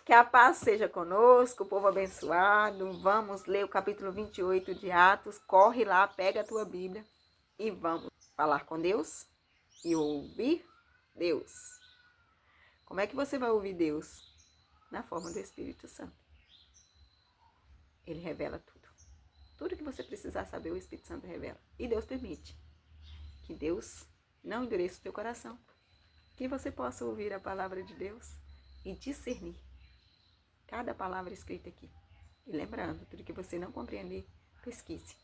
Que a paz seja conosco, povo abençoado. Vamos ler o capítulo 28 de Atos. Corre lá, pega a tua Bíblia e vamos falar com Deus e ouvir Deus. Como é que você vai ouvir Deus? Na forma do Espírito Santo. Ele revela tudo. Tudo que você precisar saber, o Espírito Santo revela. E Deus permite que Deus não endureça o teu coração. Que você possa ouvir a palavra de Deus e discernir cada palavra escrita aqui. E lembrando, tudo que você não compreender, pesquise.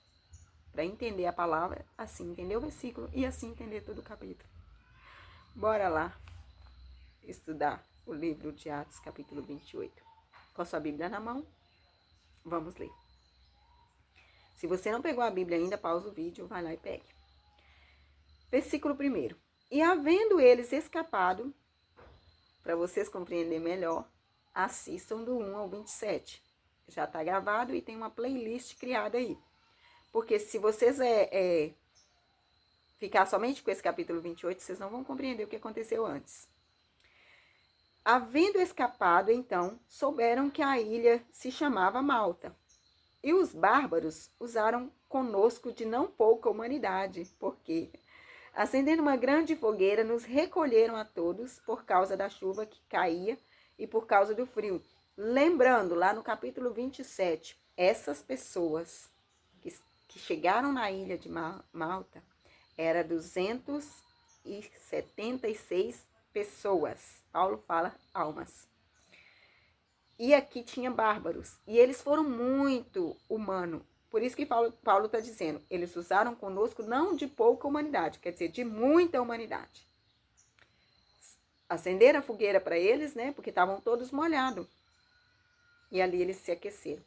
Para entender a palavra, assim entender o versículo e assim entender todo o capítulo. Bora lá estudar o livro de Atos, capítulo 28. Com a sua Bíblia na mão, vamos ler. Se você não pegou a Bíblia ainda, pausa o vídeo, vai lá e pegue. Versículo 1. E havendo eles escapado, para vocês compreenderem melhor, assistam do 1 ao 27. Já está gravado e tem uma playlist criada aí. Porque se vocês ficar somente com esse capítulo 28, vocês não vão compreender o que aconteceu antes. Havendo escapado, então, souberam que a ilha se chamava Malta. E os bárbaros usaram conosco de não pouca humanidade, porque, acendendo uma grande fogueira, nos recolheram a todos por causa da chuva que caía e por causa do frio. Lembrando, lá no capítulo 27, essas pessoas que chegaram na ilha de Malta, era 276 pessoas. Paulo fala almas. E aqui tinha bárbaros. E eles foram muito humanos. Por isso que Paulo está dizendo, eles usaram conosco não de pouca humanidade, quer dizer, de muita humanidade. Acenderam a fogueira para eles, né? Porque estavam todos molhados. E ali eles se aqueceram.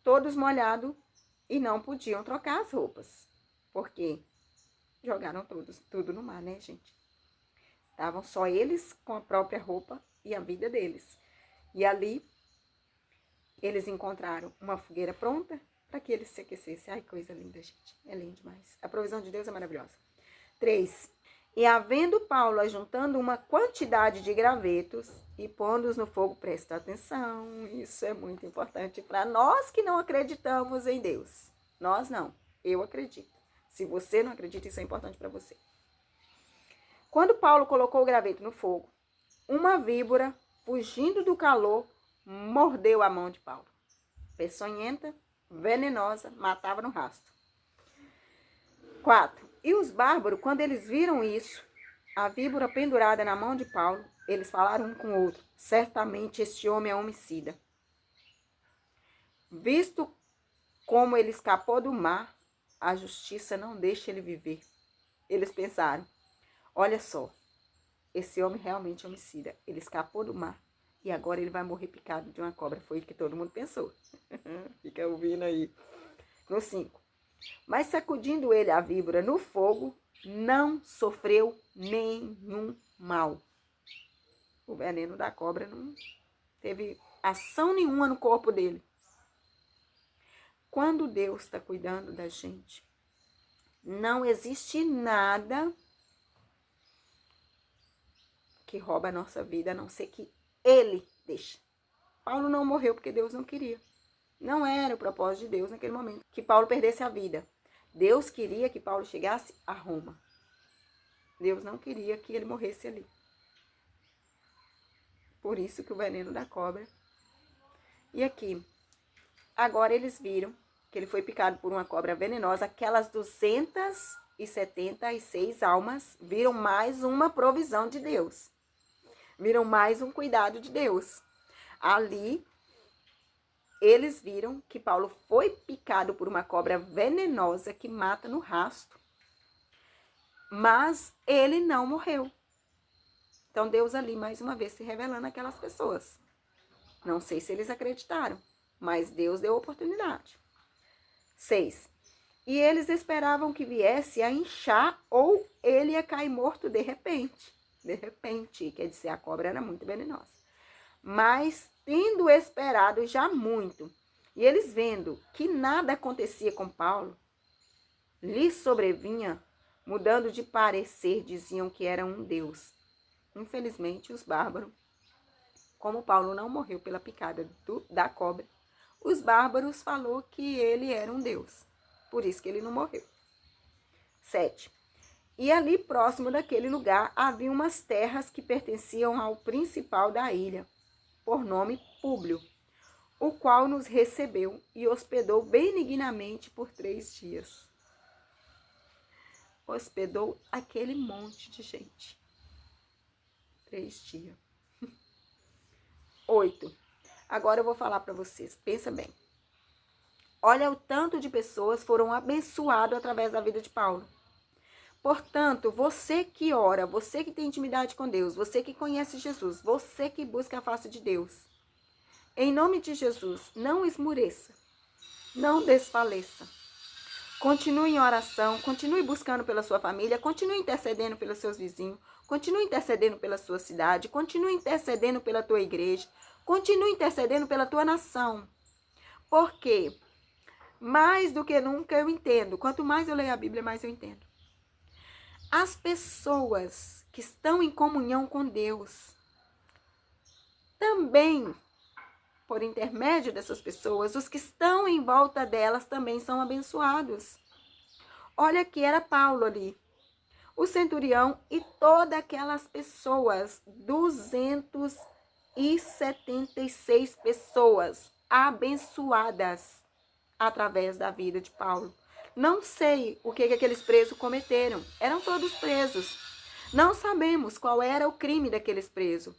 Todos molhados e não podiam trocar as roupas. Porque jogaram tudo no mar, né, gente? Estavam só eles com a própria roupa e a vida deles. E ali eles encontraram uma fogueira pronta para que eles se aquecessem. Ai, coisa linda, gente. É lindo demais. A provisão de Deus é maravilhosa. 3. E havendo Paulo ajuntando uma quantidade de gravetos e pondo-os no fogo, presta atenção, isso é muito importante para nós que não acreditamos em Deus. Nós não, eu acredito. Se você não acredita, isso é importante para você. Quando Paulo colocou o graveto no fogo, uma víbora, fugindo do calor, mordeu a mão de Paulo. Peçonhenta, venenosa, matava no rastro. 4. E os bárbaros, quando eles viram isso, a víbora pendurada na mão de Paulo, eles falaram um com o outro, certamente este homem é homicida. Visto como ele escapou do mar, a justiça não deixa ele viver. Eles pensaram, olha só, esse homem realmente é homicida. Ele escapou do mar e agora ele vai morrer picado de uma cobra. Foi o que todo mundo pensou. Fica ouvindo aí. No 5. Mas sacudindo ele a víbora no fogo, não sofreu nenhum mal. O veneno da cobra não teve ação nenhuma no corpo dele. Quando Deus está cuidando da gente, não existe nada que rouba a nossa vida, a não ser que ele deixe. Paulo não morreu porque Deus não queria. Não era o propósito de Deus naquele momento que Paulo perdesse a vida. Deus queria que Paulo chegasse a Roma. Deus não queria que ele morresse ali. Por isso que o veneno da cobra. E aqui, agora eles viram que ele foi picado por uma cobra venenosa. Aquelas 276 almas viram mais uma provisão de Deus. Viram mais um cuidado de Deus. Ali, eles viram que Paulo foi picado por uma cobra venenosa que mata no rastro. Mas ele não morreu. Então, Deus ali, mais uma vez, se revelando àquelas pessoas. Não sei se eles acreditaram, mas Deus deu oportunidade. 6. E eles esperavam que viesse a inchar ou ele ia cair morto de repente. De repente, quer dizer, a cobra era muito venenosa. Mas, tendo esperado já muito, e eles vendo que nada acontecia com Paulo, lhes sobrevinha, mudando de parecer, diziam que era um deus. Infelizmente, os bárbaros como Paulo não morreu pela picada da cobra, os bárbaros falou que ele era um deus. Por isso que ele não morreu. 7. E ali próximo daquele lugar havia umas terras que pertenciam ao principal da ilha, por nome Públio, o qual nos recebeu e hospedou benignamente por 3 dias. Hospedou aquele monte de gente. 3 dias. 8. Agora eu vou falar para vocês. Pensa bem. Olha o tanto de pessoas foram abençoadas através da vida de Paulo. Portanto, você que ora, você que tem intimidade com Deus, você que conhece Jesus, você que busca a face de Deus, em nome de Jesus, não esmureça, não desfaleça. Continue em oração, continue buscando pela sua família, continue intercedendo pelos seus vizinhos, continue intercedendo pela sua cidade, continue intercedendo pela tua igreja, continue intercedendo pela tua nação. Por quê? Mais do que nunca eu entendo. Quanto mais eu leio a Bíblia, mais eu entendo. As pessoas que estão em comunhão com Deus, também, por intermédio dessas pessoas, os que estão em volta delas também são abençoados. Olha que era Paulo ali, o centurião e todas aquelas pessoas, 276 pessoas abençoadas através da vida de Paulo. Não sei o que aqueles presos cometeram. Eram todos presos. Não sabemos qual era o crime daqueles presos.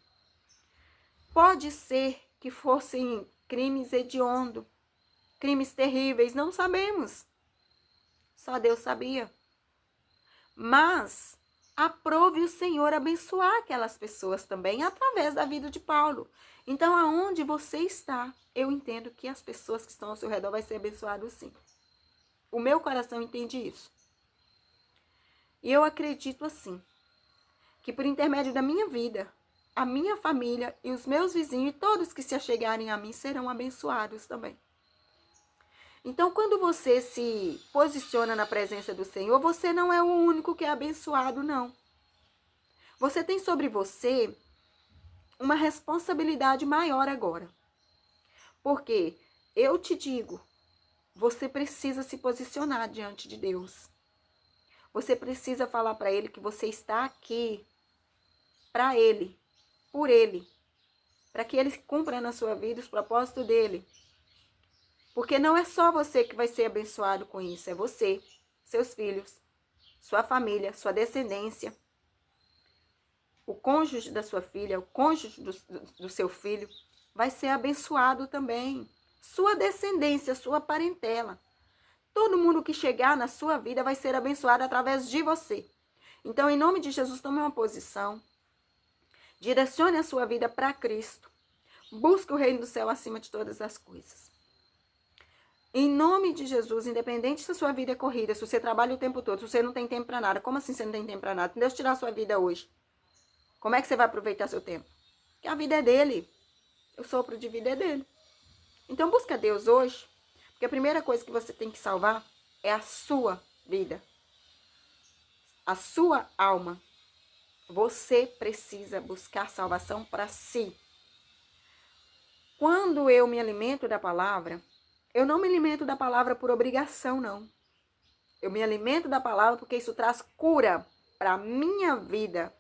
Pode ser que fossem crimes hediondos, crimes terríveis, não sabemos. Só Deus sabia. Mas aprove o Senhor abençoar aquelas pessoas também através da vida de Paulo. Então, aonde você está, eu entendo que as pessoas que estão ao seu redor vão ser abençoadas sim. O meu coração entende isso. E eu acredito assim, que por intermédio da minha vida, a minha família e os meus vizinhos e todos que se achegarem a mim serão abençoados também. Então, quando você se posiciona na presença do Senhor, você não é o único que é abençoado, não. Você tem sobre você uma responsabilidade maior agora. Porque eu te digo, você precisa se posicionar diante de Deus. Você precisa falar para Ele que você está aqui para Ele, por Ele, para que Ele cumpra na sua vida os propósitos dEle. Porque não é só você que vai ser abençoado com isso, é você, seus filhos, sua família, sua descendência, o cônjuge da sua filha, o cônjuge do seu filho, vai ser abençoado também. Sua descendência, sua parentela. Todo mundo que chegar na sua vida vai ser abençoado através de você. Então, em nome de Jesus, tome uma posição. Direcione a sua vida para Cristo. Busque o reino do céu acima de todas as coisas. Em nome de Jesus, independente se a sua vida é corrida, se você trabalha o tempo todo, se você não tem tempo para nada. Como assim você não tem tempo para nada? Se Deus tirar a sua vida hoje, como é que você vai aproveitar seu tempo? Porque a vida é dele. O sopro de vida é dele. Então, busca Deus hoje, porque a primeira coisa que você tem que salvar é a sua vida. A sua alma. Você precisa buscar salvação para si. Quando eu me alimento da palavra, eu não me alimento da palavra por obrigação, não. Eu me alimento da palavra porque isso traz cura para a minha vida,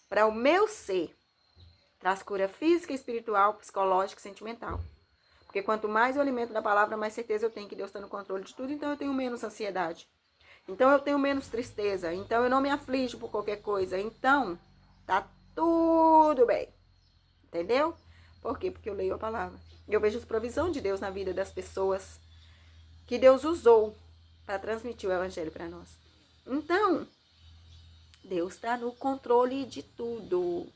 para o meu ser. Traz cura física, espiritual, psicológica e sentimental. Porque quanto mais eu alimento da palavra, mais certeza eu tenho que Deus está no controle de tudo, então eu tenho menos ansiedade. Então eu tenho menos tristeza, então eu não me aflijo por qualquer coisa. Então, tá tudo bem. Entendeu? Por quê? Porque eu leio a palavra. Eu vejo a provisão de Deus na vida das pessoas que Deus usou para transmitir o evangelho para nós. Então, Deus está no controle de tudo.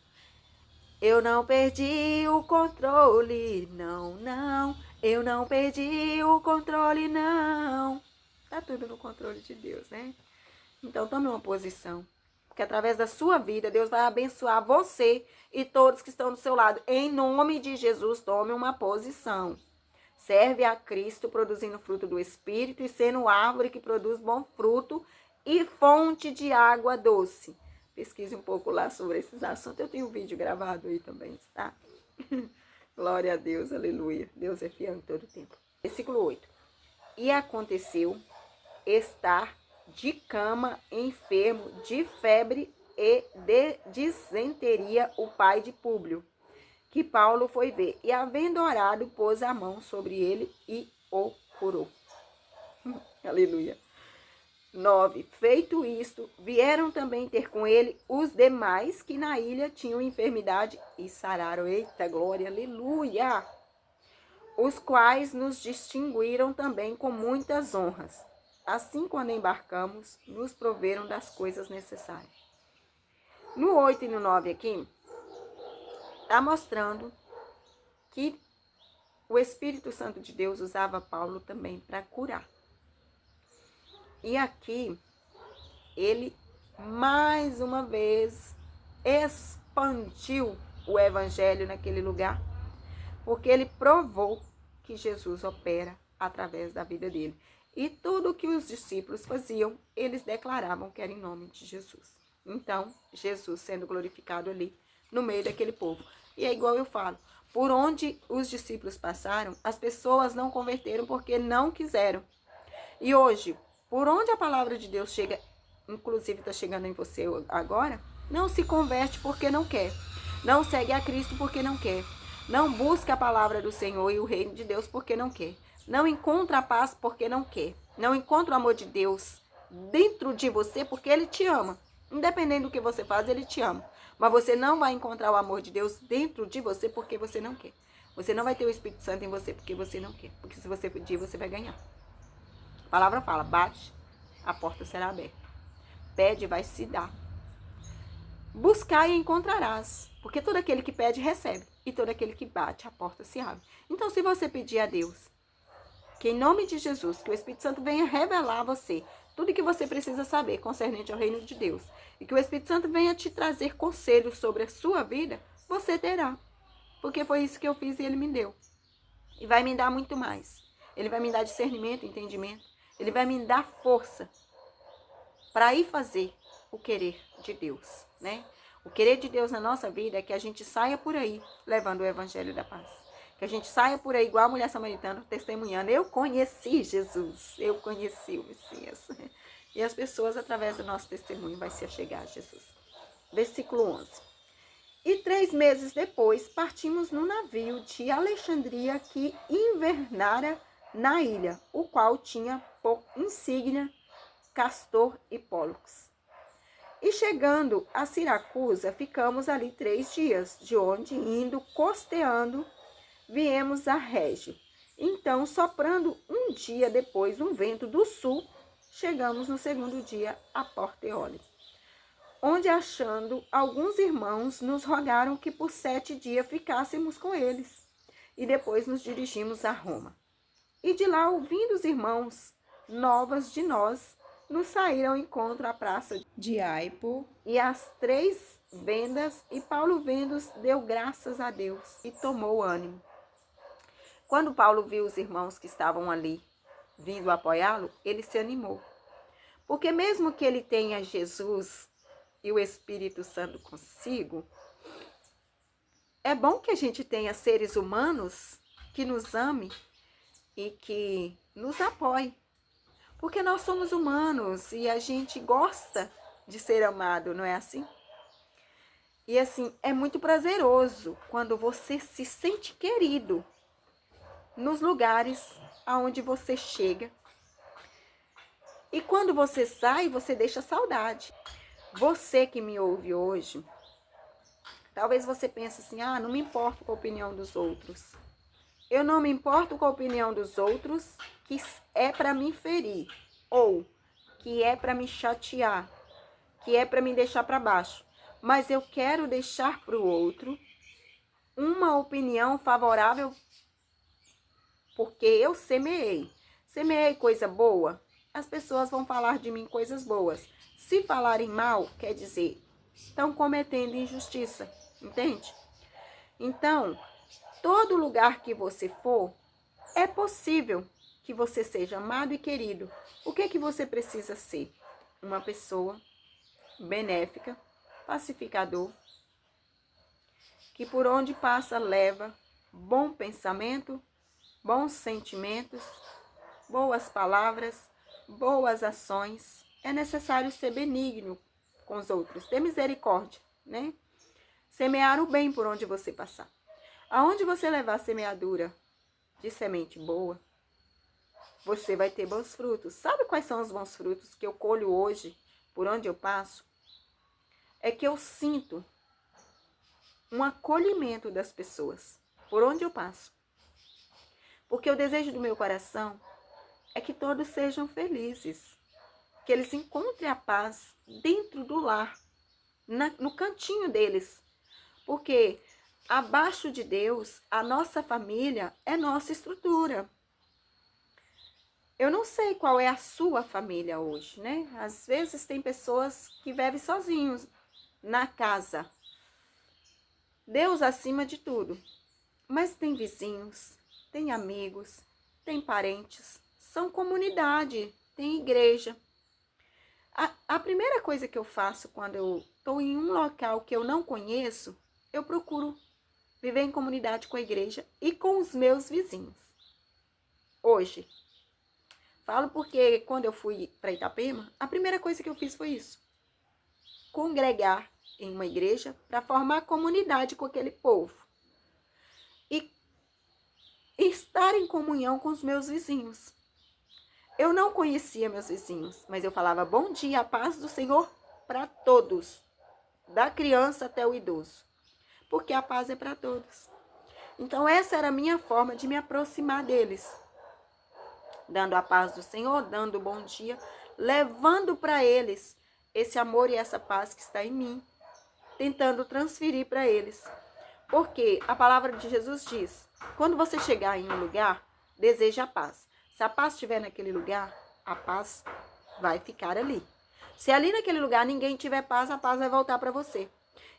Eu não perdi o controle, não, não. Eu não perdi o controle, não. Tá tudo no controle de Deus, né? Então, tome uma posição. Porque através da sua vida, Deus vai abençoar você e todos que estão do seu lado. Em nome de Jesus, tome uma posição. Serve a Cristo, produzindo fruto do Espírito e sendo árvore que produz bom fruto e fonte de água doce. Pesquise um pouco lá sobre esses assuntos. Eu tenho um vídeo gravado aí também, tá? Glória a Deus, aleluia. Deus é fiel em todo tempo. Versículo 8. E aconteceu estar de cama, enfermo, de febre e de disenteria o pai de Públio, que Paulo foi ver, e havendo orado, pôs a mão sobre ele e o curou. Aleluia. 9. Feito isto, vieram também ter com ele os demais que na ilha tinham enfermidade e sararam. Eita, glória, aleluia! Os quais nos distinguiram também com muitas honras. Assim, quando embarcamos, nos proveram das coisas necessárias. No 8 e no 9 aqui, está mostrando que o Espírito Santo de Deus usava Paulo também para curar. E aqui, ele, mais uma vez, expandiu o evangelho naquele lugar, porque ele provou que Jesus opera através da vida dele. E tudo que os discípulos faziam, eles declaravam que era em nome de Jesus. Então, Jesus sendo glorificado ali, no meio daquele povo. E é igual eu falo, por onde os discípulos passaram, as pessoas não converteram porque não quiseram. E hoje, por onde a palavra de Deus chega, inclusive está chegando em você agora, não se converte porque não quer. Não segue a Cristo porque não quer. Não busca a palavra do Senhor e o reino de Deus porque não quer. Não encontra a paz porque não quer. Não encontra o amor de Deus dentro de você porque Ele te ama. Independente do que você faz, Ele te ama. Mas você não vai encontrar o amor de Deus dentro de você porque você não quer. Você não vai ter o Espírito Santo em você porque você não quer. Porque se você pedir, você vai ganhar. A palavra fala, bate, a porta será aberta. Pede, vai se dar. Buscar e encontrarás. Porque todo aquele que pede, recebe. E todo aquele que bate, a porta se abre. Então, se você pedir a Deus, que em nome de Jesus, que o Espírito Santo venha revelar a você tudo que você precisa saber concernente ao reino de Deus, e que o Espírito Santo venha te trazer conselhos sobre a sua vida, você terá. Porque foi isso que eu fiz e Ele me deu. E vai me dar muito mais. Ele vai me dar discernimento, entendimento. Ele vai me dar força para ir fazer o querer de Deus, né? O querer de Deus na nossa vida é que a gente saia por aí levando o evangelho da paz. Que a gente saia por aí igual a mulher samaritana testemunhando. Eu conheci Jesus, eu conheci o Messias. E as pessoas, através do nosso testemunho, vai se achegar a Jesus. Versículo 11. E 3 meses depois, partimos no navio de Alexandria que invernara na ilha, o qual tinha por insígnia Castor e Pólux. E chegando a Siracusa, ficamos ali 3 dias, de onde, indo costeando, viemos a Régio. Então, soprando um dia depois um vento do sul, chegamos no segundo dia a Porteoli, onde, achando alguns irmãos, nos rogaram que por 7 dias ficássemos com eles, e depois nos dirigimos a Roma. E de lá, ouvindo os irmãos novas de nós, nos saíram ao encontro à praça de Aipo e as 3 vendas, e Paulo vendo-os, deu graças a Deus e tomou ânimo. Quando Paulo viu os irmãos que estavam ali vindo apoiá-lo, ele se animou. Porque mesmo que ele tenha Jesus e o Espírito Santo consigo, é bom que a gente tenha seres humanos que nos ame e que nos apoie. Porque nós somos humanos e a gente gosta de ser amado, não é assim? E assim, é muito prazeroso quando você se sente querido nos lugares aonde você chega. E quando você sai, você deixa saudade. Você que me ouve hoje, talvez você pense assim, não me importo com a opinião dos outros. Eu não me importo com a opinião dos outros que é para me ferir, ou que é para me chatear, que é para me deixar para baixo. Mas eu quero deixar para o outro uma opinião favorável, porque eu semeei. Semeei coisa boa, as pessoas vão falar de mim coisas boas. Se falarem mal, quer dizer, estão cometendo injustiça, entende? Então, todo lugar que você for, é possível que você seja amado e querido. O que é que você precisa ser? Uma pessoa benéfica, pacificador, que por onde passa leva bom pensamento, bons sentimentos, boas palavras, boas ações. É necessário ser benigno com os outros, ter misericórdia, né? Semear o bem por onde você passar. Aonde você levar a semeadura de semente boa, você vai ter bons frutos. Sabe quais são os bons frutos que eu colho hoje, por onde eu passo? É que eu sinto um acolhimento das pessoas, por onde eu passo. Porque o desejo do meu coração é que todos sejam felizes, que eles encontrem a paz dentro do lar, no cantinho deles. Porque abaixo de Deus, a nossa família é nossa estrutura. Eu não sei qual é a sua família hoje, né? Às vezes tem pessoas que vivem sozinhos na casa. Deus acima de tudo. Mas tem vizinhos, tem amigos, tem parentes, são comunidade, tem igreja. A primeira coisa que eu faço quando eu estou em um local que eu não conheço, eu procuro viver em comunidade com a igreja e com os meus vizinhos. Hoje, falo porque quando eu fui para Itapema, a primeira coisa que eu fiz foi isso. Congregar em uma igreja para formar comunidade com aquele povo. E estar em comunhão com os meus vizinhos. Eu não conhecia meus vizinhos, mas eu falava bom dia, a paz do Senhor para todos, da criança até o idoso, porque a paz é para todos. Então essa era a minha forma de me aproximar deles, dando a paz do Senhor, dando bom dia, levando para eles esse amor e essa paz que está em mim, tentando transferir para eles. Porque a palavra de Jesus diz, quando você chegar em um lugar, deseja a paz. Se a paz estiver naquele lugar, a paz vai ficar ali. Se ali naquele lugar ninguém tiver paz, a paz vai voltar para você.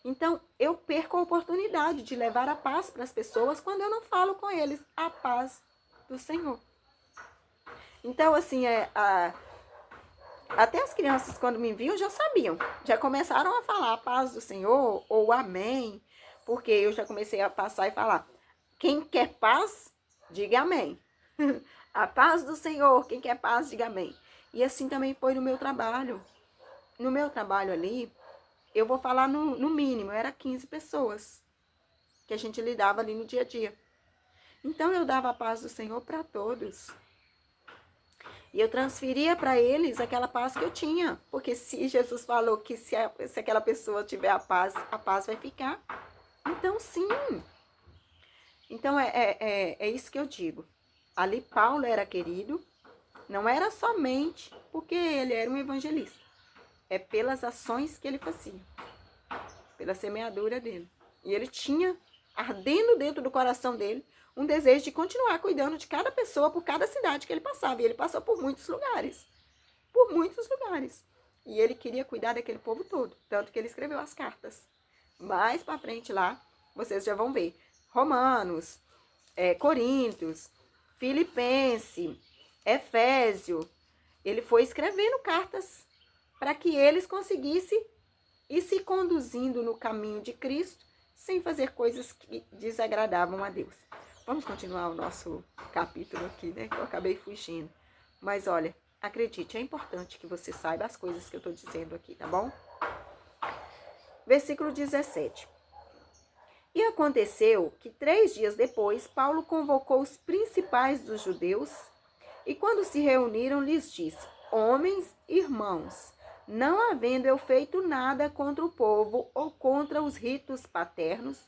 Então, eu perco a oportunidade de levar a paz para as pessoas quando eu não falo com eles a paz do Senhor. Então, assim, até as crianças, quando me viam, já sabiam. Já começaram a falar a paz do Senhor ou amém. Porque eu já comecei a passar e falar, quem quer paz, diga amém. A paz do Senhor, quem quer paz, diga amém. E assim também foi no meu trabalho. No meu trabalho ali, eu vou falar no mínimo, era 15 pessoas que a gente lidava ali no dia a dia. Então eu dava a paz do Senhor para todos. E eu transferia para eles aquela paz que eu tinha. Porque se Jesus falou que se aquela pessoa tiver a paz vai ficar. Então sim. Então é isso que eu digo. Ali Paulo era querido, não era somente porque ele era um evangelista. É pelas ações que ele fazia, pela semeadura dele. E ele tinha, ardendo dentro do coração dele, um desejo de continuar cuidando de cada pessoa por cada cidade que ele passava. E ele passou por muitos lugares. Por muitos lugares. E ele queria cuidar daquele povo todo. Tanto que ele escreveu as cartas. Mais para frente lá, vocês já vão ver. Romanos, Coríntios, Filipenses, Efésio. Ele foi escrevendo cartas para que eles conseguissem ir se conduzindo no caminho de Cristo sem fazer coisas que desagradavam a Deus. Vamos continuar o nosso capítulo aqui, né? Que eu acabei fugindo. Mas olha, acredite, é importante que você saiba as coisas que eu estou dizendo aqui, tá bom? Versículo 17. E aconteceu que 3 dias depois, Paulo convocou os principais dos judeus e quando se reuniram lhes disse, homens, irmãos, não havendo eu feito nada contra o povo ou contra os ritos paternos,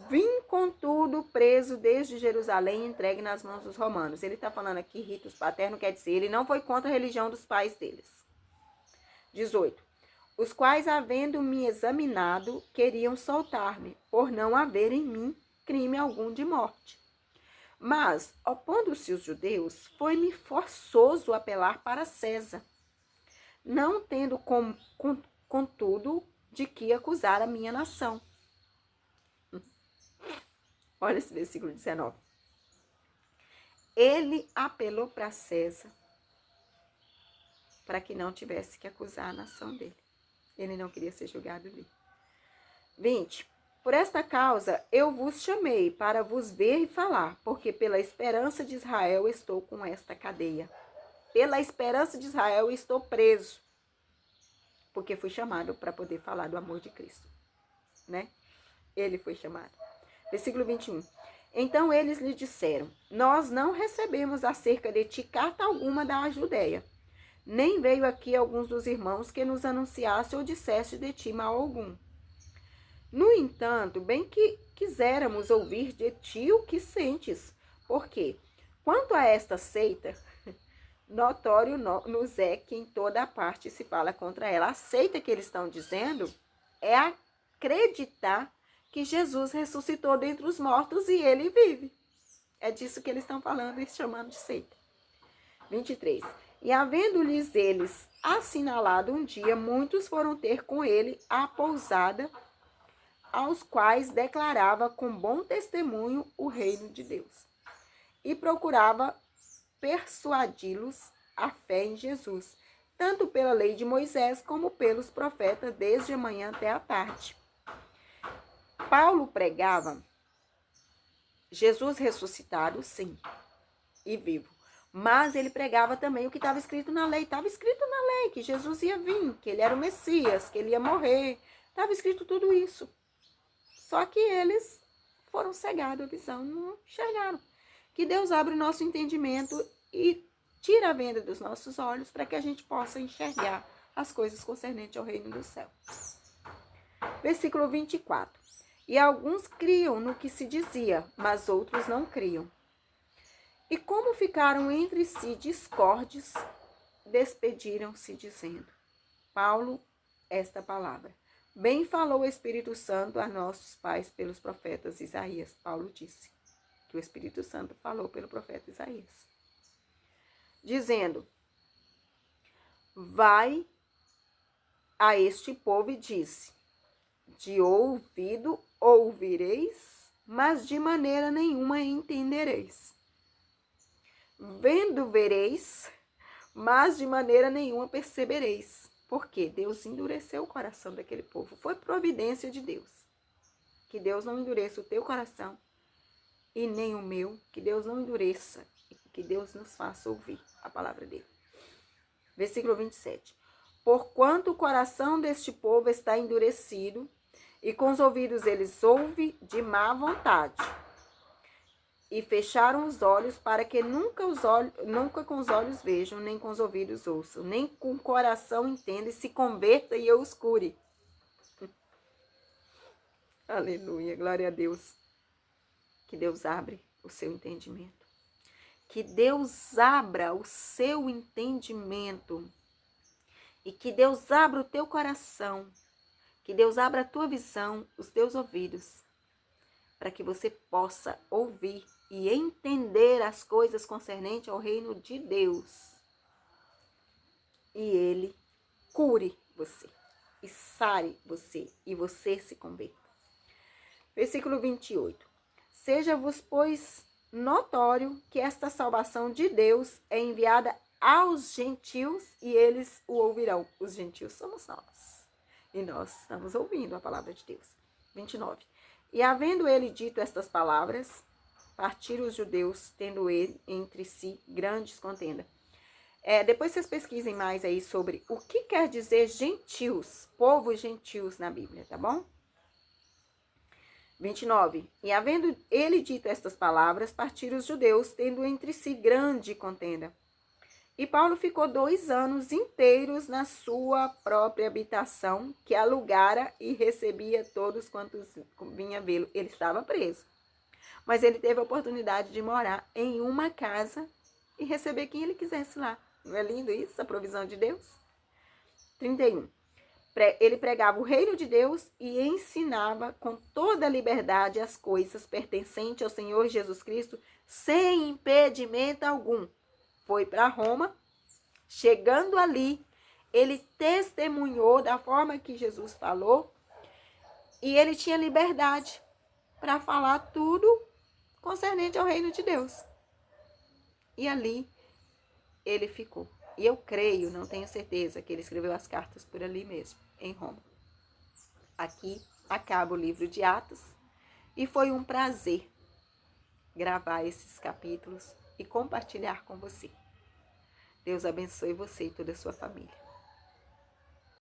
vim, contudo, preso desde Jerusalém e entregue nas mãos dos romanos. Ele está falando aqui, ritos paternos, quer dizer, ele não foi contra a religião dos pais deles. 18. Os quais, havendo-me examinado, queriam soltar-me, por não haver em mim crime algum de morte. Mas, opondo-se os judeus, foi-me forçoso apelar para César, não tendo contudo de que acusar a minha nação. Olha esse versículo 19. Ele apelou para César para que não tivesse que acusar a nação dele. Ele não queria ser julgado ali. 20. Por esta causa eu vos chamei para vos ver e falar, porque pela esperança de Israel estou com esta cadeia. Pela esperança de Israel estou preso, porque fui chamado para poder falar do amor de Cristo, né? Ele foi chamado. Versículo 21. Então eles lhe disseram: nós não recebemos acerca de ti carta alguma da Judéia, nem veio aqui alguns dos irmãos que nos anunciasse ou dissesse de ti mal algum. No entanto, bem que quiséramos ouvir de ti o que sentes, porque, quanto a esta seita, notório nos é que em toda parte se fala contra ela. A seita que eles estão dizendo é acreditar que Jesus ressuscitou dentre os mortos e ele vive. É disso que eles estão falando e chamando de seita. 23. E havendo-lhes eles assinalado um dia, muitos foram ter com ele à pousada, aos quais declarava com bom testemunho o reino de Deus. E procurava persuadi-los à fé em Jesus, tanto pela lei de Moisés como pelos profetas, desde a manhã até a tarde. Paulo pregava Jesus ressuscitado, sim, e vivo. Mas ele pregava também o que estava escrito na lei. Estava escrito na lei que Jesus ia vir, que ele era o Messias, que ele ia morrer. Estava escrito tudo isso. Só que eles foram cegados a visão, não enxergaram. Que Deus abre o nosso entendimento e tira a venda dos nossos olhos para que a gente possa enxergar as coisas concernentes ao reino do céu. Versículo 24. E alguns criam no que se dizia, mas outros não criam. E como ficaram entre si discordes, despediram-se dizendo: Paulo, esta palavra. Bem falou o Espírito Santo a nossos pais pelos profetas Isaías. Paulo disse que o Espírito Santo falou pelo profeta Isaías, dizendo: vai a este povo e disse: de ouvido ouvireis, mas de maneira nenhuma entendereis. Vendo vereis, mas de maneira nenhuma percebereis. Porque Deus endureceu o coração daquele povo. Foi providência de Deus. Que Deus não endureça o teu coração e nem o meu. Que Deus não endureça. Que Deus nos faça ouvir a palavra dele. Versículo 27. Porquanto o coração deste povo está endurecido, e com os ouvidos eles ouvem de má vontade, e fecharam os olhos para que nunca com os olhos vejam, nem com os ouvidos ouçam, nem com o coração entenda e se converta e eu os cure. Aleluia, glória a Deus. Que Deus abre o seu entendimento. Que Deus abra o seu entendimento. E que Deus abra o teu coração. Que Deus abra a tua visão, os teus ouvidos, para que você possa ouvir e entender as coisas concernentes ao reino de Deus. E ele cure você, e sare você, e você se converta. Versículo 28. Seja-vos, pois, notório que esta salvação de Deus é enviada aos gentios e eles o ouvirão. Os gentios somos nós. E nós estamos ouvindo a palavra de Deus. 29. E havendo ele dito estas palavras, partiram os judeus, tendo ele entre si grandes contendas. Depois vocês pesquisem mais aí sobre o que quer dizer gentios, povos gentios na Bíblia, tá bom? 29. E havendo ele dito estas palavras, partiram os judeus, tendo entre si grande contenda. E Paulo ficou 2 anos inteiros na sua própria habitação, que alugara e recebia todos quantos vinham vê-lo. Ele estava preso, mas ele teve a oportunidade de morar em uma casa e receber quem ele quisesse lá. Não é lindo isso, a provisão de Deus? 31. Ele pregava o reino de Deus e ensinava com toda a liberdade as coisas pertencentes ao Senhor Jesus Cristo, sem impedimento algum. Foi para Roma. Chegando ali, ele testemunhou da forma que Jesus falou e ele tinha liberdade para falar tudo concernente ao reino de Deus. E ali ele ficou. E eu não tenho certeza, que ele escreveu as cartas por ali mesmo, em Roma. Aqui acaba o livro de Atos e foi um prazer gravar esses capítulos e compartilhar com você. Deus abençoe você e toda a sua família.